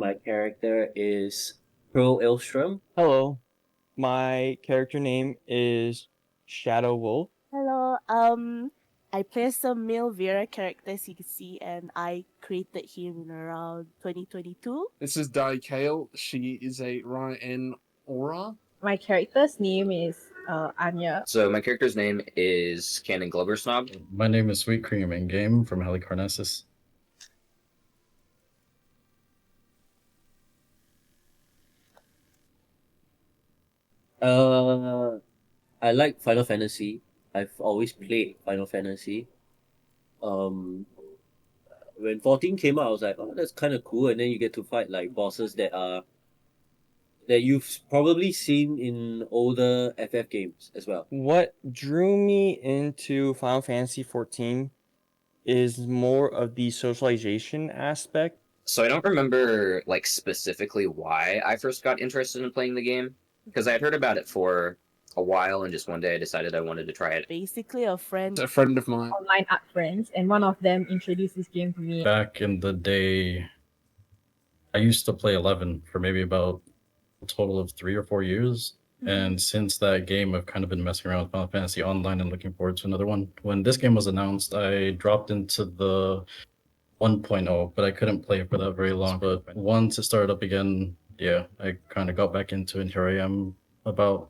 my character is Pearl Ilstrom. Hello, my character name is Shadow Wolf. Hello, I play some male Vera characters you can see, and I created him in around 2022. This is Dai Kale. She is a Ryan Aura. My character's name is Anya. So my character's name is Canon Glover Snob. My name is Sweet Cream in game from Helicarnassus. I like Final Fantasy. I've always played Final Fantasy. Um, when 14 came out, I was like, oh, that's kind of cool. And then you get to fight like bosses that you've probably seen in older FF games as well. What drew me into Final Fantasy XIV is more of the socialization aspect. So I don't remember like specifically why I first got interested in playing the game, because I had heard about it for a while and just one day I decided I wanted to try it. Basically, a friend. A friend of mine. Online art friends, and one of them introduced this game to me. Back in the day, I used to play 11 for maybe about a total of 3 or 4 years. And since that game, I've kind of been messing around with Final Fantasy Online and looking forward to another one. When this game was announced, I dropped into the 1.0, but I couldn't play it for that very long. But once it started up again, yeah, I kind of got back into it, and here I am about,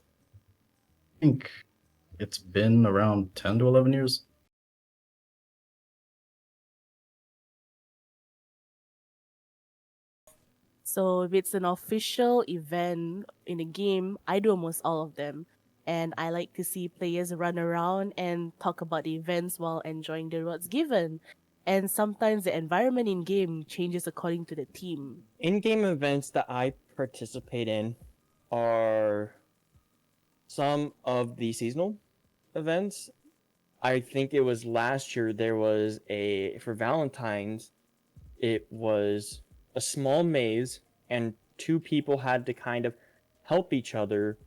I think it's been around 10 to 11 years. So if it's an official event in a game, I do almost all of them. And I like to see players run around and talk about the events while enjoying the rewards given. And sometimes the environment in game changes according to the team. In-game events that I participate in are some of the seasonal events. I think it was last year there was for Valentine's, it was a small maze and two people had to kind of help each other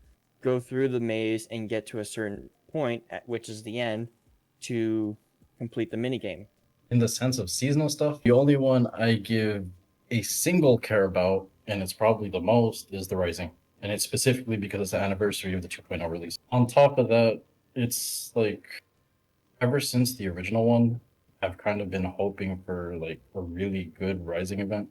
go through the maze and get to a certain point, which is the end, to complete the minigame. In the sense of seasonal stuff, the only one I give a single care about, and it's probably the most, is the Rising. And it's specifically because it's the anniversary of the 2.0 release. On top of that, it's like, ever since the original one, I've kind of been hoping for like a really good Rising event.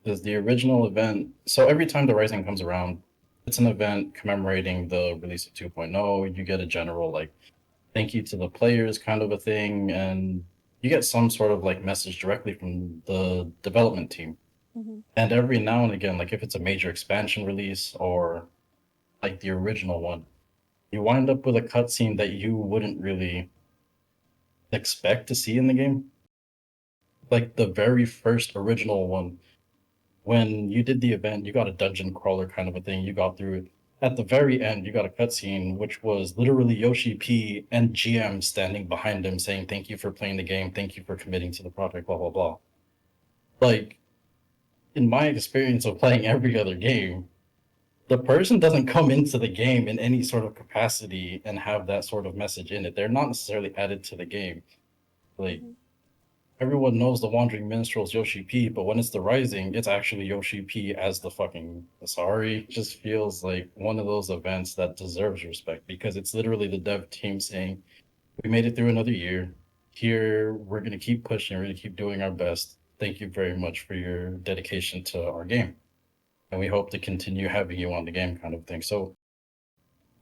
Because the original event, so every time the Rising comes around, it's an event commemorating the release of 2.0. You get a general like thank you to the players kind of a thing, and you get some sort of like message directly from the development team. And every now and again, like if it's a major expansion release or like the original one, you wind up with a cutscene that you wouldn't really expect to see in the game. Like the very first original one, when you did the event, you got a dungeon crawler kind of a thing, you got through it. At the very end, you got a cutscene, which was literally Yoshi P and GM standing behind him saying, thank you for playing the game, thank you for committing to the project, blah, blah, blah. Like, in my experience of playing every other game, the person doesn't come into the game in any sort of capacity and have that sort of message in it. They're not necessarily added to the game. Like, everyone knows the Wandering Minstrel's Yoshi P, but when it's the Rising, it's actually Yoshi P as the fucking Asari. It just feels like one of those events that deserves respect, because it's literally the dev team saying, we made it through another year. Here, we're going to keep pushing, we're going to keep doing our best. Thank you very much for your dedication to our game. And we hope to continue having you on the game kind of thing. So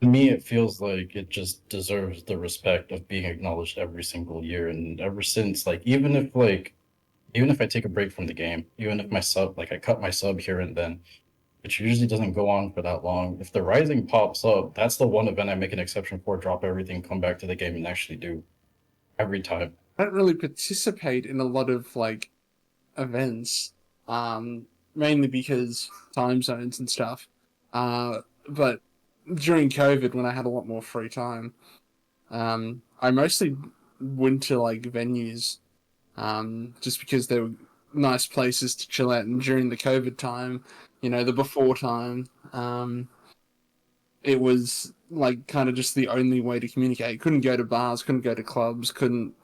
to me, it feels like it just deserves the respect of being acknowledged every single year. And ever since, like, even if I take a break from the game, even if I cut my sub here and then, which usually doesn't go on for that long, if the Rising pops up, that's the one event I make an exception for, drop everything, come back to the game and actually do every time. I don't really participate in a lot of like events, mainly because time zones and stuff. But during COVID, when I had a lot more free time, I mostly went to like venues, just because they were nice places to chill at. And during the COVID time, the before time, it was like kind of just the only way to communicate. Couldn't go to bars, couldn't go to clubs, couldn't,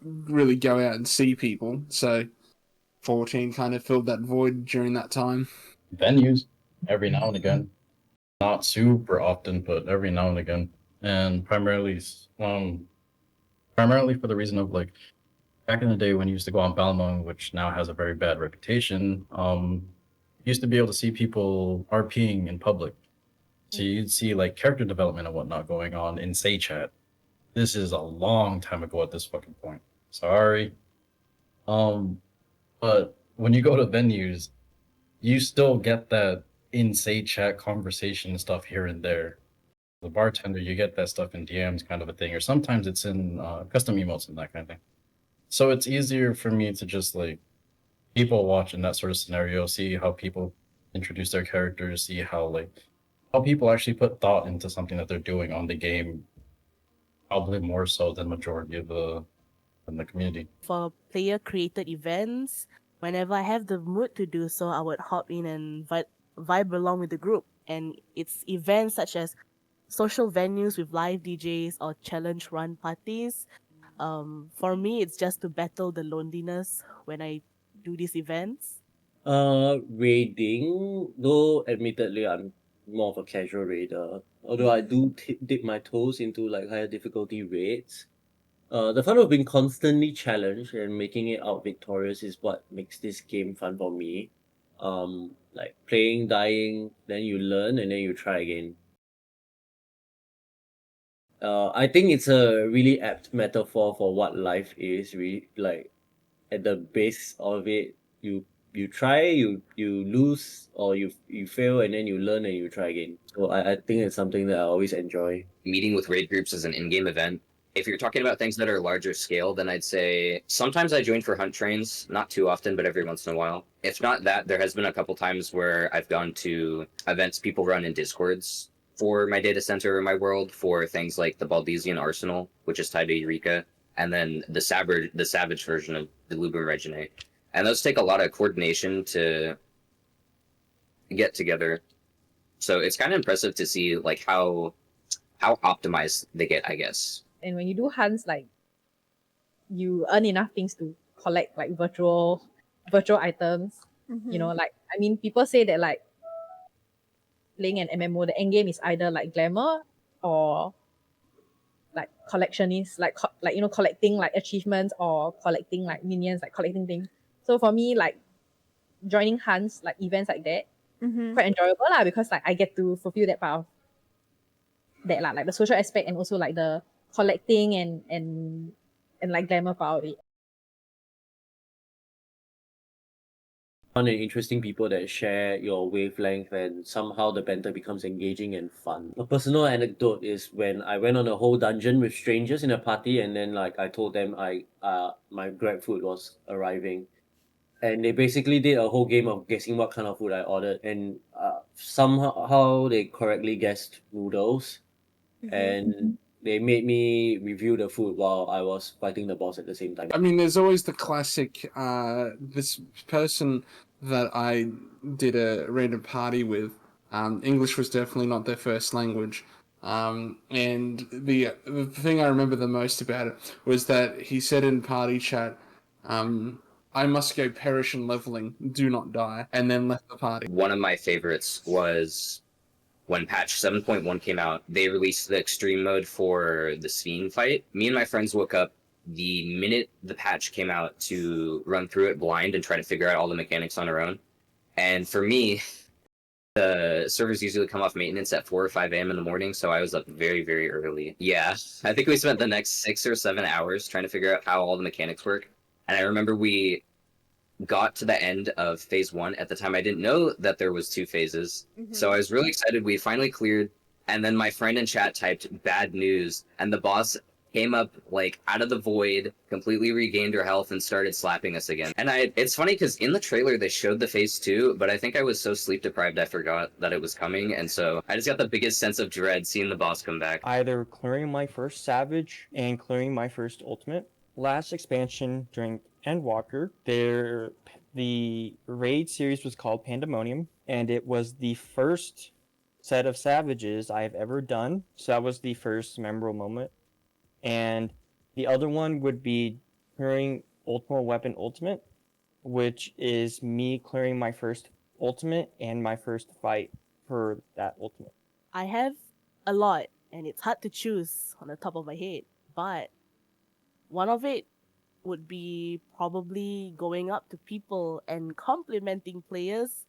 really go out and see people. So 14 kind of filled that void during that time. Venues, every now and again. Not super often, but every now and again. And primarily for the reason of like back in the day when you used to go on Balmung, which now has a very bad reputation, you used to be able to see people RPing in public. So you'd see like character development and whatnot going on in Say Chat. This is a long time ago at this fucking point. Sorry. But when you go to venues, you still get that in Say Chat conversation stuff here and there. The bartender, you get that stuff in DMs kind of a thing, or sometimes it's in custom emotes and that kind of thing. So it's easier for me to just like people watch in that sort of scenario, see how people introduce their characters, see how people actually put thought into something that they're doing on the game, probably more so than majority of the community. For player created events, whenever I have the mood to do so, I would hop in and vibe along with the group. And it's events such as social venues with live DJs or challenge run parties. For me, it's just to battle the loneliness when I do these events. Raiding, though admittedly I'm more of a casual raider, although I do dip my toes into like higher difficulty raids. The fun of being constantly challenged and making it out victorious is what makes this game fun for me. Like playing, dying, then you learn and then you try again. I think it's a really apt metaphor for what life is. Like at the base of it, you try, you lose, or you fail, and then you learn and you try again. So I think it's something that I always enjoy. Meeting with raid groups is an in-game event. If you're talking about things that are larger scale, then I'd say sometimes I join for hunt trains, not too often, but every once in a while. If not that, there has been a couple times where I've gone to events people run in Discords for my data center or my world for things like the Baldesian Arsenal, which is tied to Eureka, and then the Savage version of the Lubum Regine. And those take a lot of coordination to get together. So it's kind of impressive to see like how optimized they get, I guess. And when you do hunts, like you earn enough things to collect like virtual items. You know, like I mean, people say that like playing an MMO, the end game is either like glamour or like collectionist, like like you know, collecting like achievements or collecting like minions, like collecting things. So for me, like joining hunts, like events like that, quite enjoyable lah, because like I get to fulfill that part of that like the social aspect and also like the collecting and like glamour part of it. Fun and interesting people that share your wavelength, and somehow the banter becomes engaging and fun. A personal anecdote is when I went on a whole dungeon with strangers in a party, and then like I told them my grab food was arriving, and they basically did a whole game of guessing what kind of food I ordered, and somehow they correctly guessed noodles, and they made me review the food while I was fighting the boss at the same time. I mean, there's always the classic, this person that I did a random party with, English was definitely not their first language. And the thing I remember the most about it was that he said in party chat, I must go perish in leveling, do not die, and then left the party. One of my favorites was when patch 7.1 came out, they released the extreme mode for the Sphene fight. Me and my friends woke up the minute the patch came out to run through it blind and try to figure out all the mechanics on our own. And for me, the servers usually come off maintenance at 4 or 5 a.m. in the morning, so I was up very, very early. Yeah, I think we spent the next 6 or 7 hours trying to figure out how all the mechanics work. And I remember we got to the end of phase 1. At the time, I didn't know that there was 2 phases, so I was really excited. We finally cleared, and then my friend in chat typed bad news, and the boss came up like out of the void, completely regained her health, and started slapping us again. And it's funny because in the trailer they showed the phase 2, but I think I was so sleep deprived I forgot that it was coming, and so I just got the biggest sense of dread seeing the boss come back. Either clearing my first Savage and clearing my first Ultimate. Last expansion during Endwalker, the raid series was called Pandemonium, and it was the first set of Savages I've ever done, so that was the first memorable moment. And the other one would be clearing Ultimate Weapon Ultimate, which is me clearing my first ultimate and my first fight for that ultimate. I have a lot, and it's hard to choose on the top of my head, but one of it would be probably going up to people and complimenting players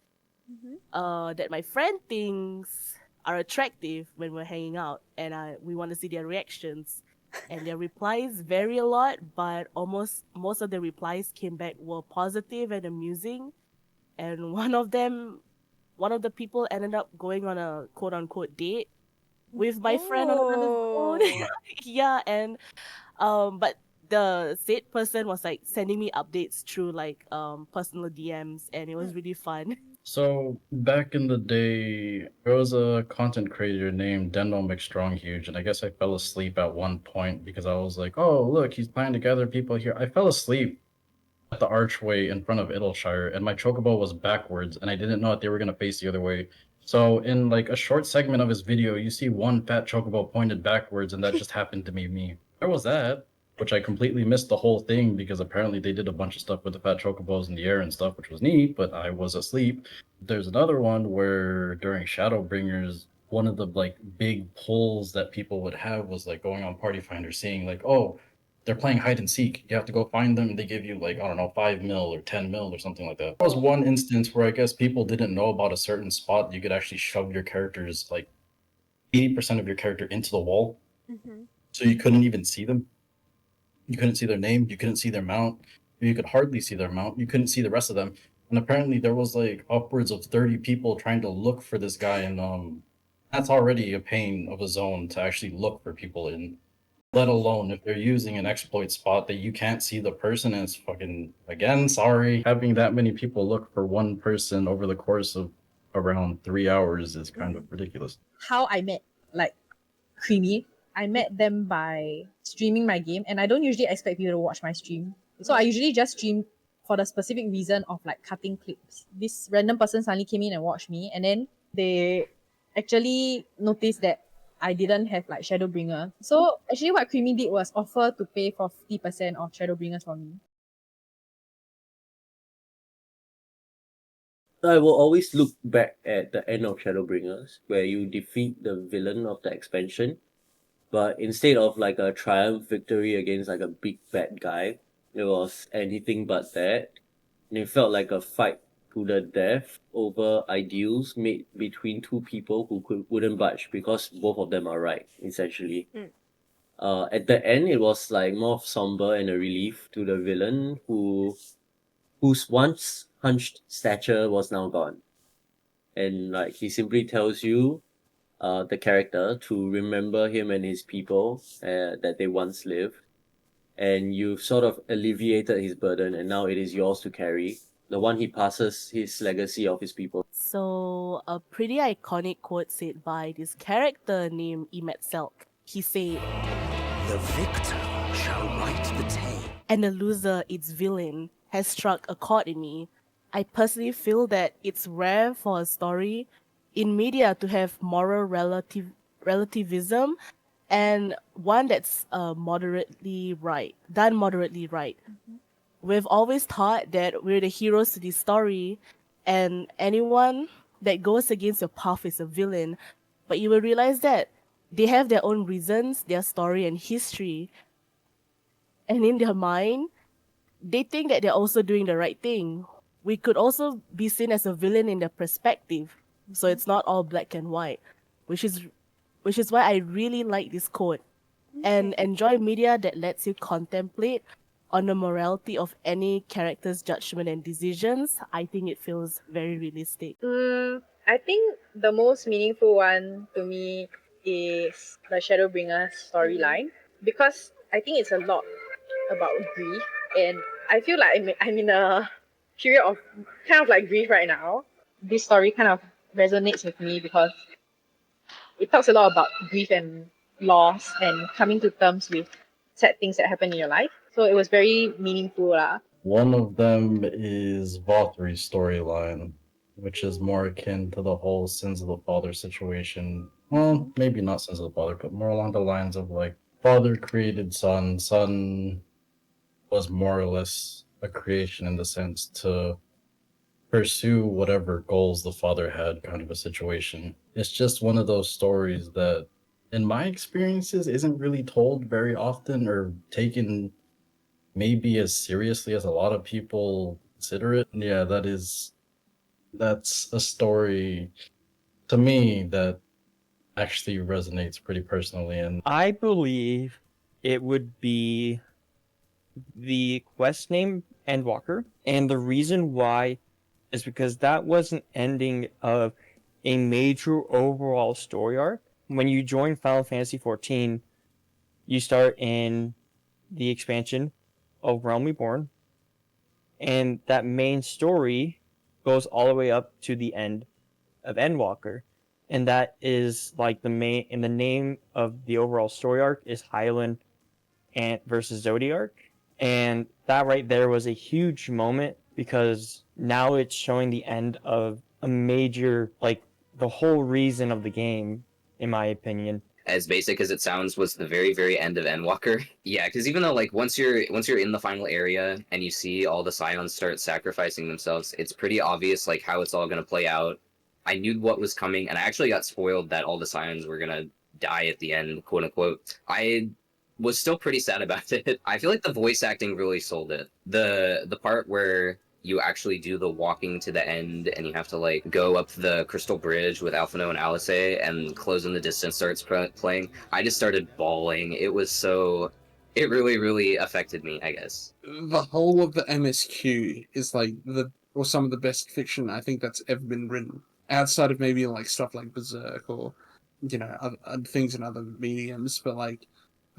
that my friend thinks are attractive when we're hanging out, and we want to see their reactions. And their replies vary a lot, but almost most of the replies came back were positive and amusing. And one of the people ended up going on a quote unquote date with my friend on another phone. Oh. Yeah, and but the said person was like sending me updates through like personal DMs, and it was really fun. So back in the day, there was a content creator named Dendo McStronghuge, and I guess I fell asleep at one point because I was like, "Oh, look, he's planning to gather people here." I fell asleep at the archway in front of Idleshire, and my chocobo was backwards, and I didn't know that they were gonna face the other way. So in like a short segment of his video, you see one fat chocobo pointed backwards, and that just happened to be me. Where was that? Which I completely missed the whole thing because apparently they did a bunch of stuff with the fat chocobos in the air and stuff, which was neat, but I was asleep. There's another one where during Shadowbringers, one of the like big pulls that people would have was like going on Party Finder, seeing like, oh, they're playing hide and seek. You have to go find them, and they give you like, I don't know, 5 mil or 10 mil or something like that. There was one instance where I guess people didn't know about a certain spot. You could actually shove your characters like 80% of your character into the wall, so you couldn't even see them. You couldn't see their name. You couldn't see their mount. You could hardly see their mount. You couldn't see the rest of them. And apparently there was like upwards of 30 people trying to look for this guy, and that's already a pain of a zone to actually look for people in. Let alone if they're using an exploit spot that you can't see the person, and it's fucking, again, sorry. Having that many people look for one person over the course of around 3 hours is kind of ridiculous. How I met like Creamy, I met them by streaming my game, and I don't usually expect people to watch my stream. So I usually just stream for the specific reason of like cutting clips. This random person suddenly came in and watched me, and then they actually noticed that I didn't have like Shadowbringer. So actually what Creamy did was offer to pay for 50% of Shadowbringers for me. I will always look back at the end of Shadowbringers, where you defeat the villain of the expansion, but instead of like a triumph victory against like a big bad guy, it was anything but that. And it felt like a fight to the death over ideals made between two people who wouldn't budge because both of them are right, essentially. At the end, it was like more somber and a relief to the villain whose once hunched stature was now gone. And like he simply tells you, the character, to remember him and his people that they once lived. And you've sort of alleviated his burden, and now it is yours to carry. The one he passes his legacy of his people. So a pretty iconic quote said by this character named Emet Selk. He said, "The victor shall write the tale." And the loser, its villain, has struck a chord in me. I personally feel that it's rare for a story in media to have moral relativism, and one that's moderately right, done moderately right. We've always thought that we're the heroes to this story, and anyone that goes against your path is a villain. But you will realize that they have their own reasons, their story and history. And in their mind, they think that they're also doing the right thing. We could also be seen as a villain in their perspective. So it's not all black and white, which is why I really like this quote and enjoy media that lets you contemplate on the morality of any character's judgment and decisions. I think it feels very realistic. I think the most meaningful one to me is the Shadowbringer storyline, because I think it's a lot about grief, and I feel like I'm in a period of kind of like grief right now. This story kind of resonates with me because it talks a lot about grief and loss and coming to terms with sad things that happen in your life. So it was very meaningful lah. One of them is Valkyrie's storyline, which is more akin to the whole Sins of the Father situation. Well, maybe not Sins of the Father, but more along the lines of like father created son, son was more or less a creation in the sense to pursue whatever goals the father had, kind of a situation. It's just one of those stories that, in my experiences, isn't really told very often or taken maybe as seriously as a lot of people consider it. Yeah, that's a story to me that actually resonates pretty personally. And I believe it would be the quest name Endwalker, and the reason why is because that was an ending of a major overall story arc. When you join Final Fantasy XIV, you start in the expansion of Realm Reborn, and that main story goes all the way up to the end of Endwalker. And that is like the main, in the name of the overall story arc is Highland and versus Zodiark. And that right there was a huge moment because now it's showing the end of a major, like the whole reason of the game, in my opinion. As basic as it sounds, was the very, very end of Endwalker. Yeah, because even though like once you're in the final area and you see all the Scions start sacrificing themselves, it's pretty obvious like how it's all gonna play out. I knew what was coming, and I actually got spoiled that all the Scions were gonna die at the end, quote unquote. I was still pretty sad about it. I feel like the voice acting really sold it. The part where you actually do the walking to the end and you have to like go up the crystal bridge with Alphino and Alice and Close in the Distance starts playing. I just started bawling. It really, really affected me, I guess. The whole of the MSQ is like some of the best fiction I think that's ever been written. Outside of maybe like stuff like Berserk or other things in other mediums, but like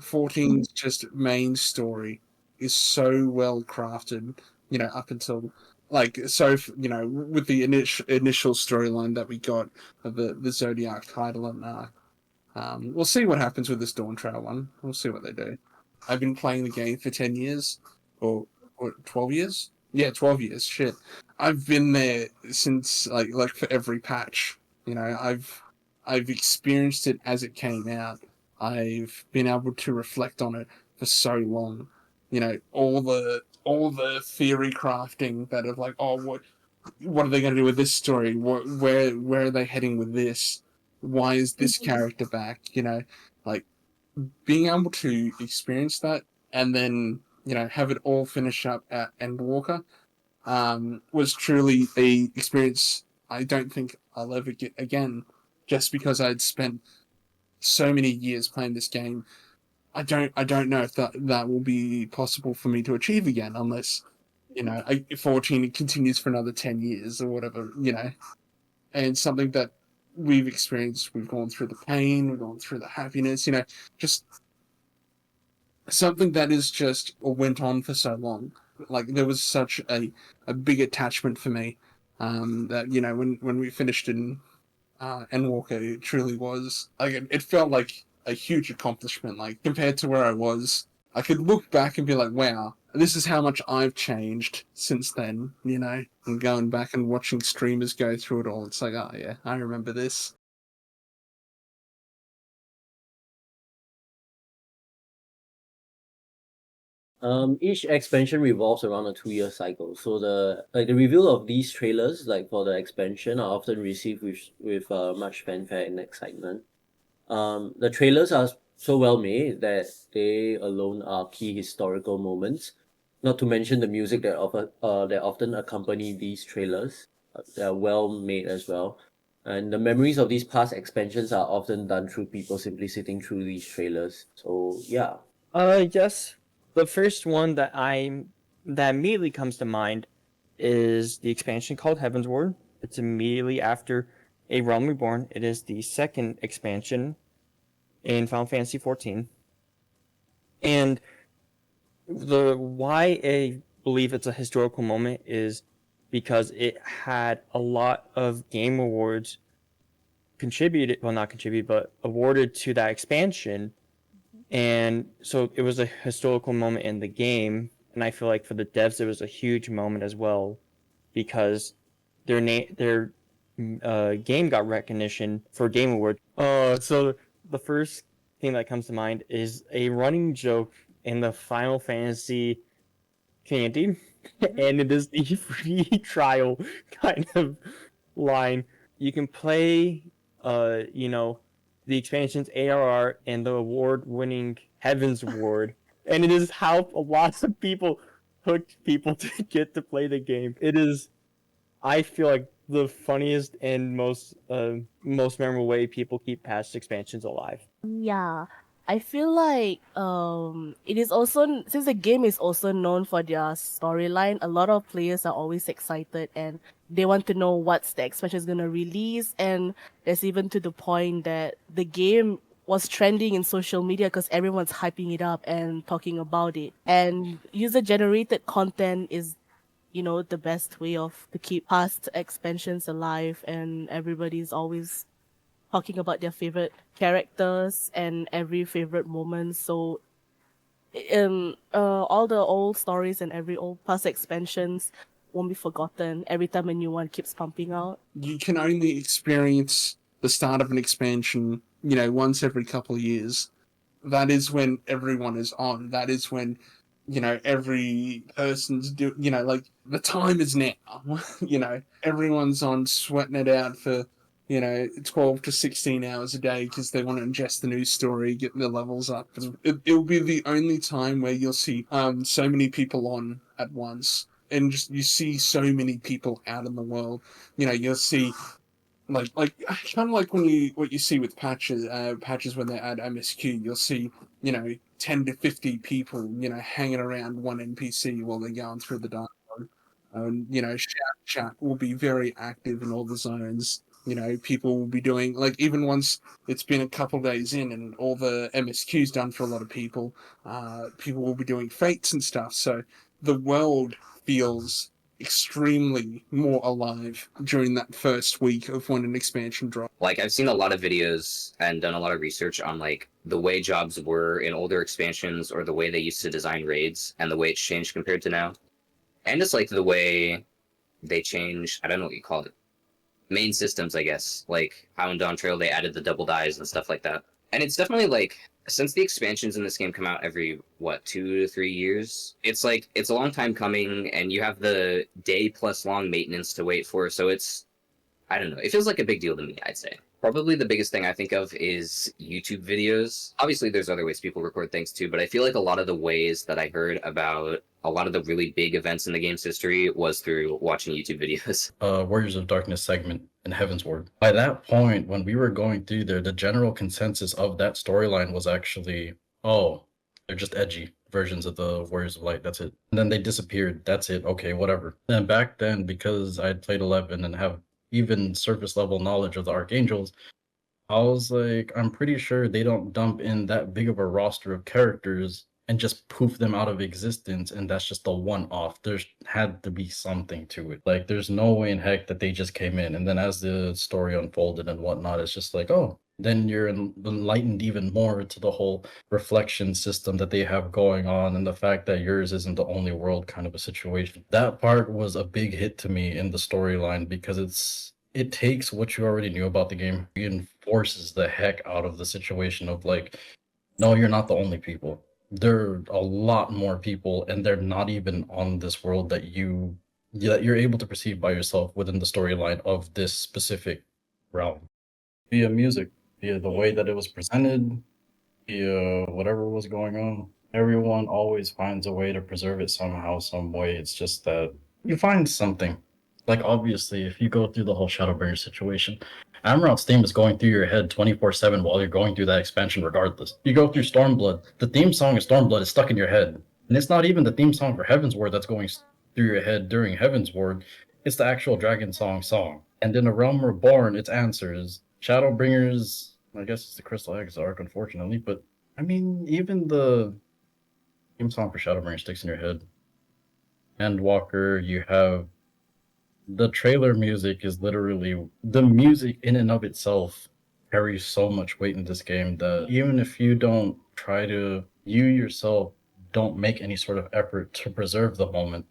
14's just main story is so well crafted. Up until with the initial storyline that we got of the Zodiac title and we'll see what happens with this Dawn Trail one. We'll see what they do. I've been playing the game for 10 years or 12 years. Yeah, 12 years. Shit. I've been there since like for every patch. I've experienced it as it came out. I've been able to reflect on it for so long. All the theory crafting that of like, oh, what are they going to do with this story? Where are they heading with this? Why is this character back? Like being able to experience that and then have it all finish up at Endwalker was truly a experience I don't think I'll ever get again, just because I'd spent so many years playing this game. I don't know if that will be possible for me to achieve again unless 14 continues for another 10 years or whatever. And something that we've experienced, we've gone through the pain, we've gone through the happiness, just something that is just went on for so long. Like there was such a big attachment for me that when we finished in Endwalker, it truly was like it felt like a huge accomplishment. Like compared to where I was, I could look back and be like, wow, this is how much I've changed since then. And going back and watching streamers go through it all, it's like, oh yeah, I remember this. Each expansion revolves around a 2-year cycle. So the reveal of these trailers, like for the expansion, are often received with much fanfare and excitement. The trailers are so well made that they alone are key historical moments. Not to mention the music that often accompany these trailers. They are well made as well. And the memories of these past expansions are often done through people simply sitting through these trailers. So yeah. Yes. The first one that immediately comes to mind is the expansion called Heaven's Ward. It's immediately after A Realm Reborn. It is the second expansion in Final Fantasy XIV. And the why I believe it's a historical moment is because it had a lot of game awards not contributed, but awarded to that expansion. And so it was a historical moment in the game, and I feel like for the devs it was a huge moment as well, because their game got recognition for Game Award. So the first thing that comes to mind is a running joke in the Final Fantasy community and it is the free trial kind of line. You can play, the expansions ARR and the award-winning Heaven's Ward, and it is how a lot of people hooked people to get to play the game. It is, I feel like, the funniest and most memorable way people keep past expansions alive. Yeah. I feel like it is also, since the game is also known for their storyline, a lot of players are always excited and they want to know what's the expansion is gonna release, and there's even to the point that the game was trending in social media because everyone's hyping it up and talking about it. And user generated content is, the best way of to keep past expansions alive, and everybody's always talking about their favorite characters and every favorite moment. So, all the old stories and every old past expansions won't be forgotten every time a new one keeps pumping out. You can only experience the start of an expansion, once every couple of years. That is when everyone is on. That is when, every person's like the time is now. Everyone's on sweating it out for, 12 to 16 hours a day because they want to ingest the news story, get their levels up. It'll be the only time where you'll see so many people on at once. And just you see so many people out in the world. You'll see like kind of like what you see with patches when they add MSQ. You'll see 10 to 50 people hanging around one NPC while they're going through the dialogue. And chat will be very active in all the zones. People will be doing, like, even once it's been a couple days in and all the MSQ's done for a lot of people, people will be doing fates and stuff. So the world feels extremely more alive during that first week of when an expansion drops. Like, I've seen a lot of videos and done a lot of research on like the way jobs were in older expansions, or the way they used to design raids, and the way it's changed compared to now. And just like the way they change, I don't know what you call it, main systems, I guess. Like how in Dawn Trail they added the double dies and stuff like that. And it's definitely like, since the expansions in this game come out every 2 to 3 years, it's like it's a long time coming, and you have the day plus long maintenance to wait for. So it's, I don't know, it feels like a big deal to me, I'd say. Probably the biggest thing I think of is YouTube videos. Obviously, there's other ways people record things too, but I feel like a lot of the ways that I heard about a lot of the really big events in the game's history was through watching YouTube videos. Warriors of Darkness segment in Heaven's Ward. By that point, when we were going through there, the general consensus of that storyline was actually, oh, they're just edgy versions of the Warriors of Light. That's it. And then they disappeared. That's it. Okay, whatever. And back then, because I had played 11 and have even surface level knowledge of the Archangels, I was like, I'm pretty sure they don't dump in that big of a roster of characters and just poof them out of existence, and that's just a one-off. There's had to be something to it. Like, there's no way in heck that they just came in, and then as the story unfolded and whatnot, it's just like, oh, then you're enlightened even more to the whole reflection system that they have going on, and the fact that yours isn't the only world kind of a situation. That part was a big hit to me in the storyline, because it takes what you already knew about the game, reinforces the heck out of the situation of like, no, you're not the only people. There are a lot more people, and they're not even on this world that you're able to perceive by yourself within the storyline of this specific realm. Via music, via the way that it was presented, via whatever was going on. Everyone always finds a way to preserve it somehow, some way. It's just that you find something. Like, obviously, if you go through the whole Shadowbringer situation, Amaranth's theme is going through your head 24/7 while you're going through that expansion regardless. You go through Stormblood, the theme song of Stormblood is stuck in your head. And it's not even the theme song for Heaven's Ward that's going through your head during Heaven's Ward, it's the actual Dragon song. And in A Realm Reborn, it's Answers. Shadowbringers, I guess it's the Crystal Eggs arc, unfortunately, but I mean, even the theme song for Shadowbringer sticks in your head. Endwalker, you have the trailer music is literally, the music in and of itself carries so much weight in this game that even if you don't try to, you yourself don't make any sort of effort to preserve the moment,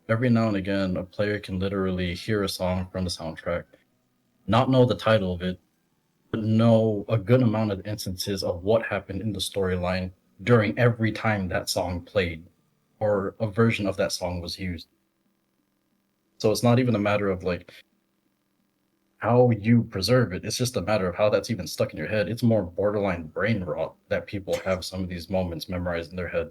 every now and again a player can literally hear a song from the soundtrack, not know the title of it, but know a good amount of instances of what happened in the storyline during every time that song played or a version of that song was used. So it's not even a matter of like how you preserve it. It's just a matter of how that's even stuck in your head. It's more borderline brain rot that people have some of these moments memorized in their head.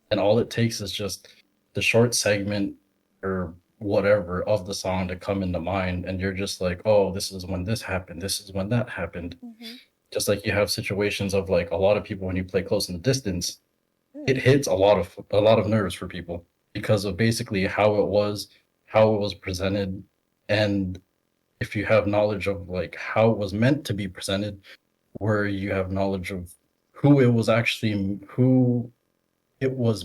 And all it takes is just the short segment or whatever of the song to come into mind. And you're just like, oh, this is when this happened. This is when that happened. Mm-hmm. Just like you have situations of like a lot of people when you play close in the distance, it hits a lot of nerves for people because of basically how it was presented, and if you have knowledge of like how it was meant to be presented, where you have knowledge of who it was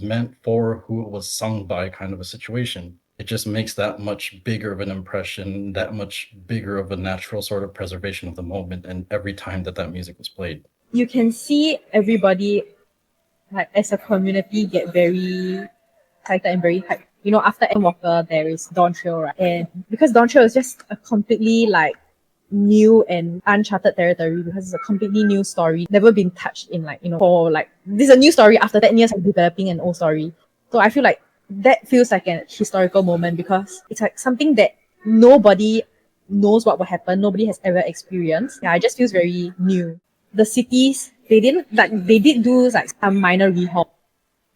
meant for, who it was sung by, kind of a situation. It just makes that much bigger of an impression, that much bigger of a natural sort of preservation of the moment, and every time that that music was played. You can see everybody, like as a community, get very excited and very hyped. You know, after Endwalker, there is Dawn Trail, right? And because Dawn Trail is just a completely like new and uncharted territory, because it's a completely new story, never been touched in like, you know, for like, this is a new story after 10 years of developing an old story. So I feel like that feels like an historical moment because it's like something that nobody knows what will happen, nobody has ever experienced. Yeah, it just feels very new. The cities, they did do like some minor rehaul,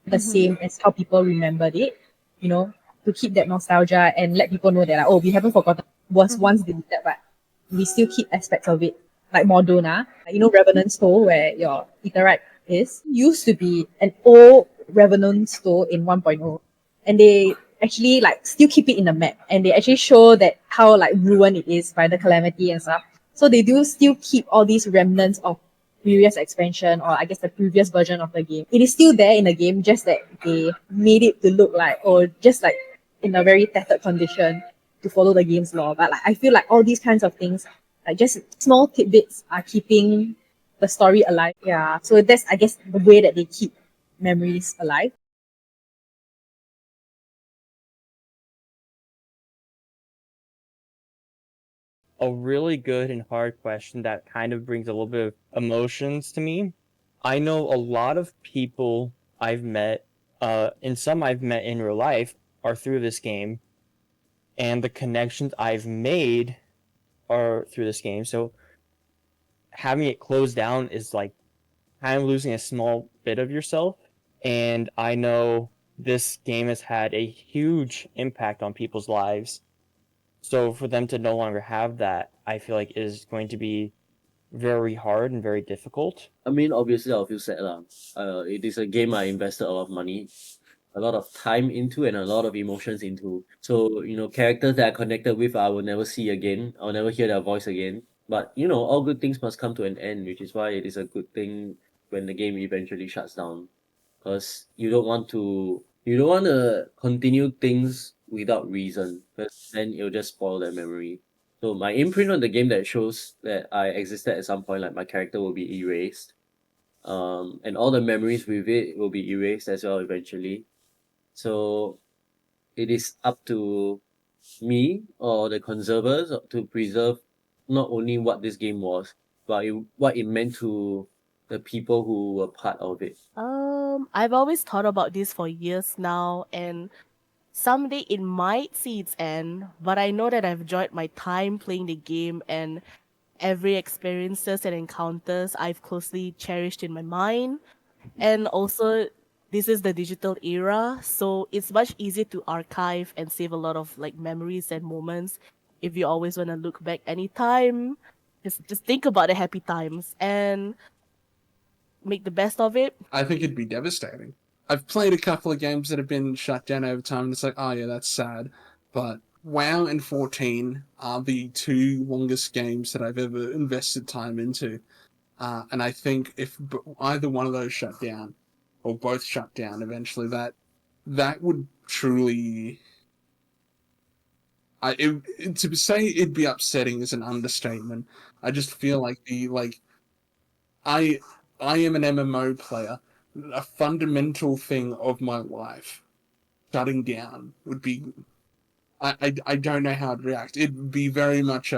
the same as how people remembered it, you know, to keep that nostalgia and let people know that like, oh, we haven't forgotten, was once deleted, but we still keep aspects of it. Like Mordona, like, you know, Revenant Store where your Etherite is, used to be an old Revenant Store in 1.0. And they actually like still keep it in the map, and they actually show that how like ruined it is by the calamity and stuff. So they do still keep all these remnants of previous expansion, or I guess the previous version of the game. It is still there in the game, just that they made it to look like, or just like in a very tattered condition to follow the game's law. But like I feel like all these kinds of things, like just small tidbits, are keeping the story alive. Yeah. So that's, I guess, the way that they keep memories alive. A really good and hard question that kind of brings a little bit of emotions to me. I know a lot of people I've met, and some I've met in real life, are through this game, and the connections I've made are through this game. So having it closed down is like kind of losing a small bit of yourself. And I know this game has had a huge impact on people's lives. So for them to no longer have that, I feel like is going to be very hard and very difficult. I mean, obviously, I'll feel sad lah. It is a game I invested a lot of money, a lot of time into, and a lot of emotions into. So, you know, characters that I connected with, I will never see again. I'll never hear their voice again. But, you know, all good things must come to an end, which is why it is a good thing when the game eventually shuts down. Because you don't want to continue things without reason, because then it'll just spoil their memory. So my imprint on the game that shows that I existed at some point, like my character will be erased. And all the memories with it will be erased as well eventually. So it is up to me or the conservers to preserve not only what this game was, but what it meant to the people who were part of it. I've always thought about this for years now, and someday it might see its end, but I know that I've enjoyed my time playing the game, and every experiences and encounters I've closely cherished in my mind. And also, this is the digital era, so it's much easier to archive and save a lot of like memories and moments if you always want to look back anytime. Just think about the happy times and make the best of it. I think it'd be devastating. I've played a couple of games that have been shut down over time, and it's like, oh yeah, that's sad. But WoW and 14 are the two longest games that I've ever invested time into. And I think if either one of those shut down, or both shut down eventually, that would truly... to say it'd be upsetting is an understatement. I just feel like I am an MMO player. A fundamental thing of my life shutting down would be... I don't know how to react. It'd be very much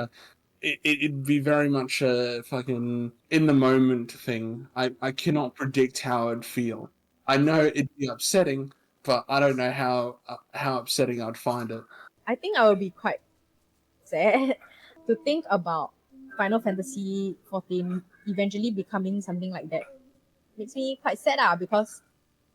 it'd be very much a fucking in the moment thing. I cannot predict how I'd feel. I know it'd be upsetting, but I don't know how upsetting I'd find it. I think I will be quite sad to think about Final Fantasy XIV eventually becoming something like that. Makes me quite sad because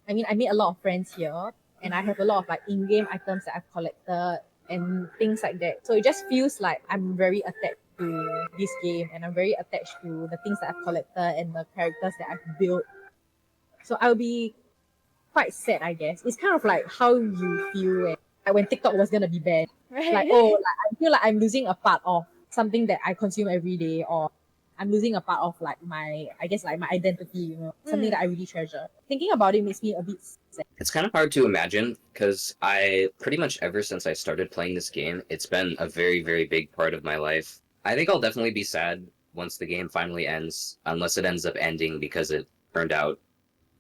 I mean I made a lot of friends here and I have a lot of like in-game items that I've collected and things like that. So it just feels like I'm very attached to this game and I'm very attached to the things that I've collected and the characters that I've built. So I'll be quite sad, I guess. It's kind of like how you feel when TikTok was gonna be banned. Right. Like, oh, like I feel like I'm losing a part of something that I consume every day, or I'm losing a part of like my, I guess like my identity, you know, something that I really treasure. Thinking about it makes me a bit sad. It's kind of hard to imagine because I pretty much ever since I started playing this game, it's been a very, very big part of my life. I think I'll definitely be sad once the game finally ends, unless it ends up ending because it turned out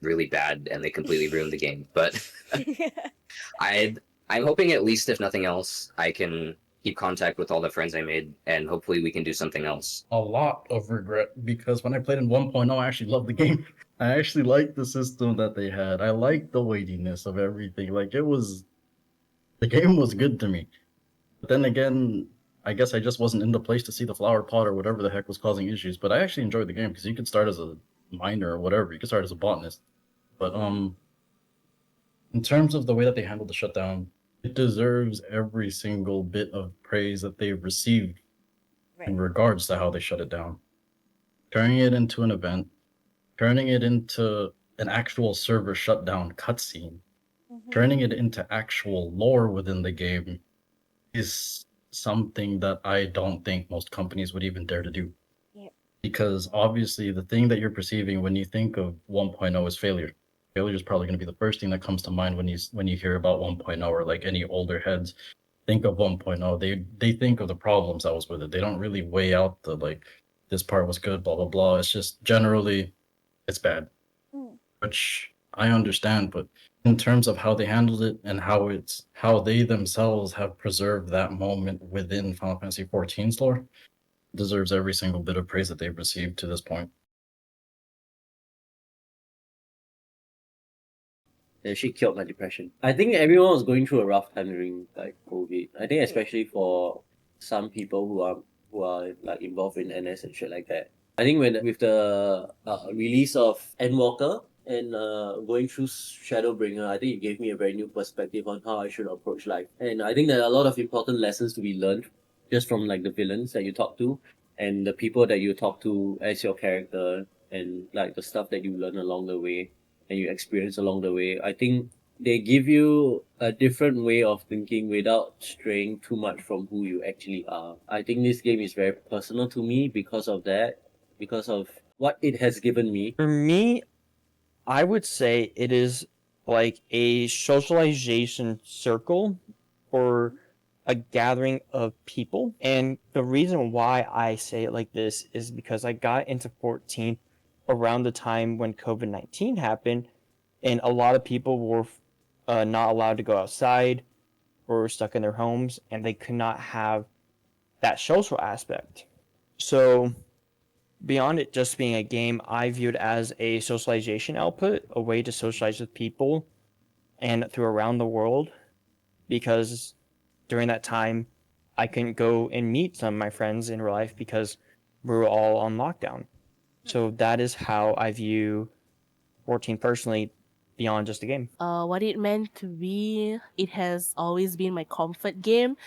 really bad and they completely ruined the game. But I'm hoping at least, if nothing else, I can keep contact with all the friends I made and hopefully we can do something else. A lot of regret because when I played in 1.0, I actually loved the game. I actually liked the system that they had. I liked the weightiness of everything. Like the game was good to me. But then again, I guess I just wasn't in the place to see the flower pot or whatever the heck was causing issues. But I actually enjoyed the game because you could start as a miner or whatever. You could start as a botanist. But in terms of the way that they handled the shutdown, it deserves every single bit of praise that they've received in regards to how they shut it down. Turning it into an event, turning it into an actual server shutdown cutscene, turning it into actual lore within the game is something that I don't think most companies would even dare to do. Yep. Because obviously the thing that you're perceiving when you think of 1.0 is failure. Failure is probably going to be the first thing that comes to mind when you hear about 1.0 or like any older heads think of 1.0. They think of the problems that was with it. They don't really weigh out the like this part was good, blah blah blah. It's just generally it's bad, which I understand. But in terms of how they handled it and how they themselves have preserved that moment within Final Fantasy XIV's lore, deserves every single bit of praise that they've received to this point. She killed my depression. I think everyone was going through a rough time during like COVID. I think especially for some people who are like involved in NS and shit like that. I think with the release of Endwalker and going through Shadowbringer, I think it gave me a very new perspective on how I should approach life. And I think there are a lot of important lessons to be learned just from like the villains that you talk to and the people that you talk to as your character and like the stuff that you learn along the way and you experience along the way. I think they give you a different way of thinking without straying too much from who you actually are. I think this game is very personal to me because of that, because of what it has given me. For me, I would say it is like a socialization circle or a gathering of people. And the reason why I say it like this is because I got into 14 around the time when COVID-19 happened, and a lot of people were not allowed to go outside or were stuck in their homes, and they could not have that social aspect. So beyond it just being a game, I view it as a socialization output, a way to socialize with people and through around the world, because during that time, I couldn't go and meet some of my friends in real life because we were all on lockdown. So that is how I view 14 personally, beyond just a game. What it meant to be, it has always been my comfort game,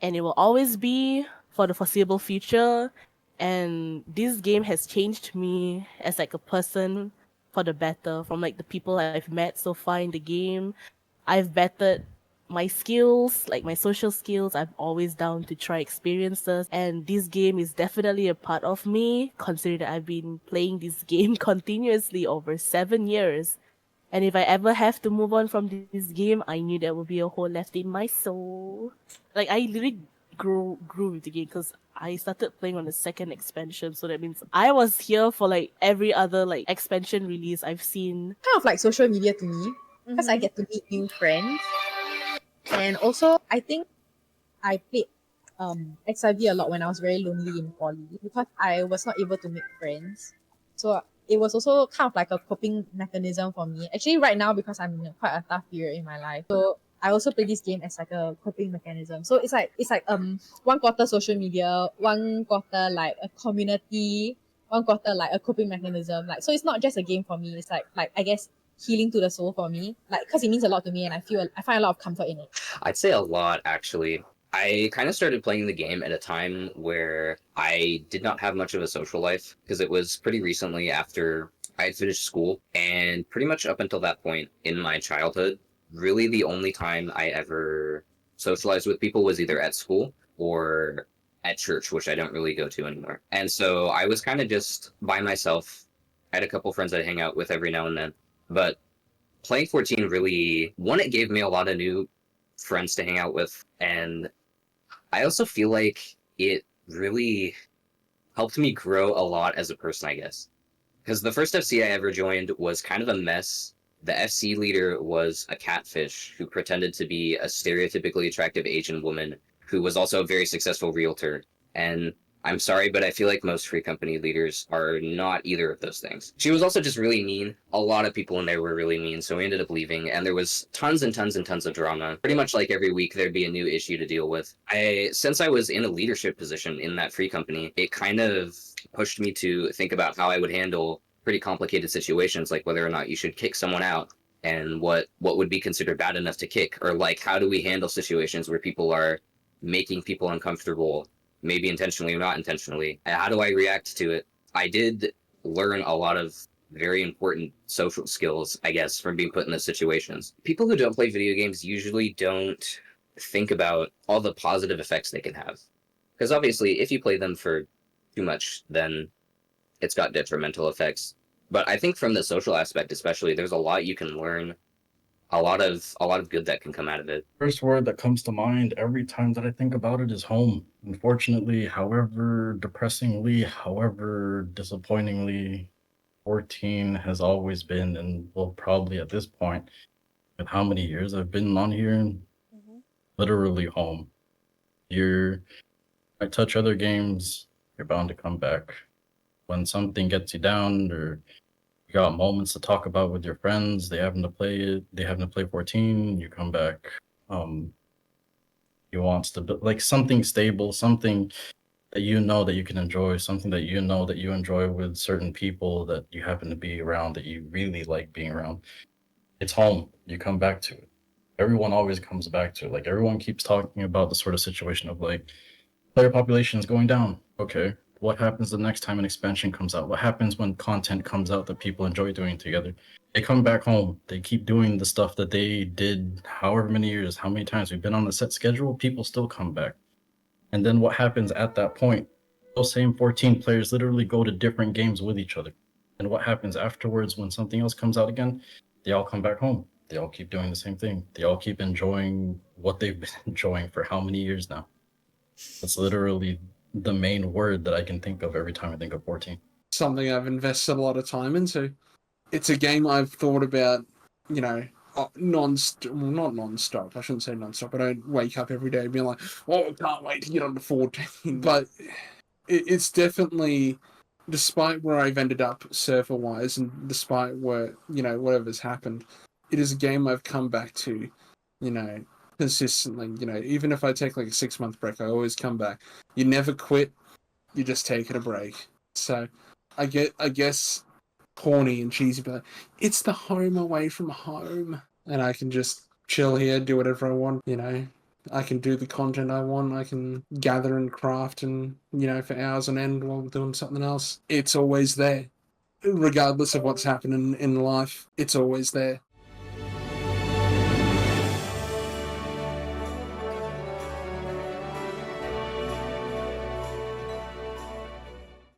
and it will always be for the foreseeable future. And this game has changed me as like a person for the better. From like the people I've met so far in the game, I've bettered my skills, like my social skills. I'm always down to try experiences, and this game is definitely a part of me, considering that I've been playing this game continuously over 7 years. And if I ever have to move on from this game, I knew there would be a hole left in my soul. Like, I literally grew with the game because I started playing on the second expansion, so that means I was here for like every other like expansion release I've seen. Kind of like social media to me because I get to meet new friends. And also, I think I played XIV a lot when I was very lonely in poly because I was not able to make friends. So it was also kind of like a coping mechanism for me. Actually, right now, because I'm in quite a tough period in my life. So I also play this game as like a coping mechanism. So it's like 1/4 social media, 1/4 like a community, 1/4 like a coping mechanism. Like, so it's not just a game for me. It's like I guess healing to the soul for me. Like, because it means a lot to me, and I find a lot of comfort in it. I'd say a lot, actually. I kind of started playing the game at a time where I did not have much of a social life, because it was pretty recently after I had finished school. And pretty much up until that point in my childhood, really the only time I ever socialized with people was either at school or at church, which I don't really go to anymore. And so I was kind of just by myself. I had a couple friends I'd hang out with every now and then. But playing 14 really, one, it gave me a lot of new friends to hang out with, and I also feel like it really helped me grow a lot as a person, I guess. Because the first FC I ever joined was kind of a mess. The FC leader was a catfish who pretended to be a stereotypically attractive Asian woman who was also a very successful realtor. And I'm sorry, but I feel like most free company leaders are not either of those things. She was also just really mean. A lot of people in there were really mean, so we ended up leaving, and there was tons and tons and tons of drama. Pretty much like every week, there'd be a new issue to deal with. Since I was in a leadership position in that free company, it kind of pushed me to think about how I would handle pretty complicated situations, like whether or not you should kick someone out, and what would be considered bad enough to kick, or like how do we handle situations where people are making people uncomfortable, maybe intentionally or not intentionally. How do I react to it? I did learn a lot of very important social skills, I guess, from being put in those situations. People who don't play video games usually don't think about all the positive effects they can have. Because obviously, if you play them for too much, then it's got detrimental effects. But I think from the social aspect especially, there's a lot you can learn, a lot of good that can come out of it. First word that comes to mind every time that I think about it is home. Unfortunately, however depressingly, however disappointingly, 14 has always been, and will probably at this point, with how many years I've been on here, literally home. I touch other games, you're bound to come back. When something gets you down, or you got moments to talk about with your friends, they happen to play 14, you come back. You want like something stable, something that you know that you can enjoy, something that you know that you enjoy with certain people that you happen to be around, that you really like being around. It's home. You come back to it. Everyone always comes back to it. Like, everyone keeps talking about the sort of situation of like, player population is going down. Okay, what happens the next time an expansion comes out? What happens when content comes out that people enjoy doing together? They come back home. They keep doing the stuff that they did however many years, how many times we've been on a set schedule, people still come back. And then what happens at that point? Those same 14 players literally go to different games with each other. And what happens afterwards when something else comes out again? They all come back home. They all keep doing the same thing. They all keep enjoying what they've been enjoying for how many years now? That's literally the main word that I can think of every time I think of 14. Something I've invested a lot of time into. It's a game I've thought about, not non-stop. I shouldn't say non-stop. I don't wake up every day being like, oh, I can't wait to get on to 14. But it's definitely, despite where I've ended up server-wise, and despite where, whatever's happened, it is a game I've come back to, consistently. Even if I take like a 6-month break, I always come back. You never quit. You just take it a break. So I guess corny and cheesy, but it's the home away from home, and I can just chill here, do whatever I want. I can do the content I want. I can gather and craft, and for hours on end while doing something else. It's always there, regardless of what's happening in life. It's always there.